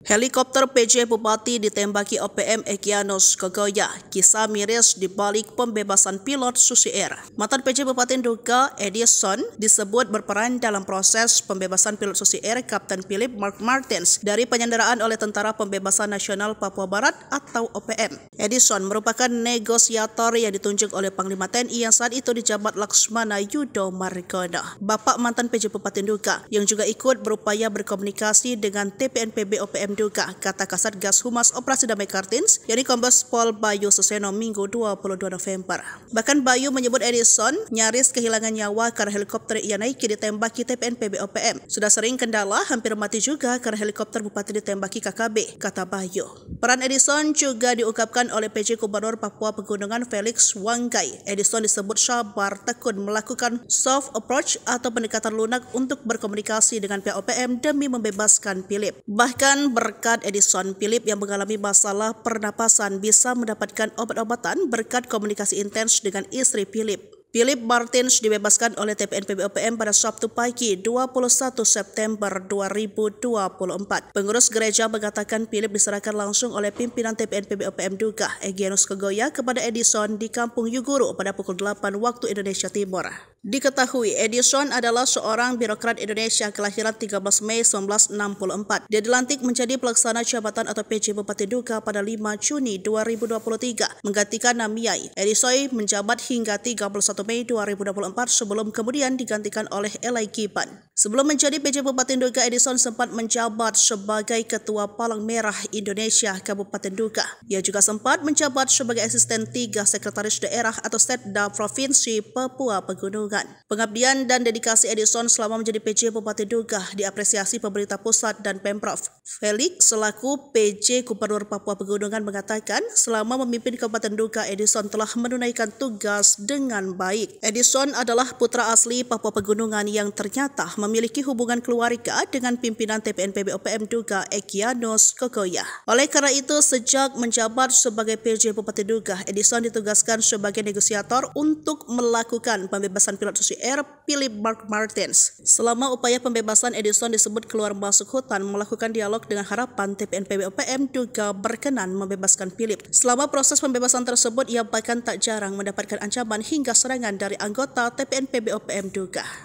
Helikopter PJ Bupati ditembaki OPM Egyanus Kogoya. Kisah miris di balik pembebasan pilot Susi Air. Mantan PJ Bupati Nduga Edison disebut berperan dalam proses pembebasan pilot Susi Air Kapten Philip Mark Martins dari penyanderaan oleh Tentara Pembebasan Nasional Papua Barat atau OPM. Edison merupakan negosiator yang ditunjuk oleh Panglima TNI yang saat itu dijabat Laksmana Yudo Margono, bapak mantan PJ Bupati Nduga, yang juga ikut berupaya berkomunikasi dengan TPNPB OPM Nduga, kata Kasatgas Humas Operasi Damai Kartins, yakni Kombes Pol Bayu Suseno Minggu 22 November. Bahkan Bayu menyebut Edison nyaris kehilangan nyawa karena helikopter ia naiki ditembaki TPNPB OPM. Sudah sering kendala, hampir mati juga karena helikopter Bupati ditembaki KKB, kata Bayu. Peran Edison juga diungkapkan oleh PJ Gubernur Papua Pegunungan Felix Wanggai. Edison disebut sabar tekun melakukan soft approach atau pendekatan lunak untuk berkomunikasi dengan pihak OPM demi membebaskan Philip. Bahkan berkat Edison, Philip yang mengalami masalah pernapasan bisa mendapatkan obat-obatan berkat komunikasi intens dengan istri Philip. Philip Martins dibebaskan oleh TPNPB OPM pada Sabtu pagi 21 September 2024. Pengurus gereja mengatakan Philip diserahkan langsung oleh pimpinan TPNPB OPM Nduga Egyanus Kogoya kepada Edison di Kampung Yuguru pada pukul 8 waktu Indonesia Timur. Diketahui Edison adalah seorang birokrat Indonesia kelahiran 13 Mei 1964. Dia dilantik menjadi pelaksana jabatan atau PJ Bupati Nduga pada 5 Juni 2023, menggantikan Namiai. Edison menjabat hingga 31 Mei 2024 sebelum kemudian digantikan oleh Eli Giban. Sebelum menjadi PJ Bupati Nduga, Edison sempat menjabat sebagai Ketua Palang Merah Indonesia Kabupaten Nduga. Ia juga sempat menjabat sebagai asisten 3 Sekretaris Daerah atau Setda Provinsi Papua Pegunungan. Pengabdian dan dedikasi Edison selama menjadi PJ Bupati Nduga diapresiasi pemerintah pusat dan Pemprov. Felix selaku PJ Gubernur Papua Pegunungan mengatakan selama memimpin Kabupaten Nduga, Edison telah menunaikan tugas dengan baik. Edison adalah putra asli Papua Pegunungan yang ternyata memiliki hubungan keluarga dengan pimpinan TPNPB OPM Nduga Egyanus Kogoya. Oleh karena itu, sejak menjabat sebagai PJ Bupati Nduga, Edison ditugaskan sebagai negosiator untuk melakukan pembebasan pilot Susi Air Philip Mark Martins. Selama upaya pembebasan, Edison disebut keluar masuk hutan melakukan dialog dengan harapan TPNPB OPM Nduga berkenan membebaskan Philip. Selama proses pembebasan tersebut, ia bahkan tak jarang mendapatkan ancaman hingga serangan dari anggota TPNPB OPM Nduga.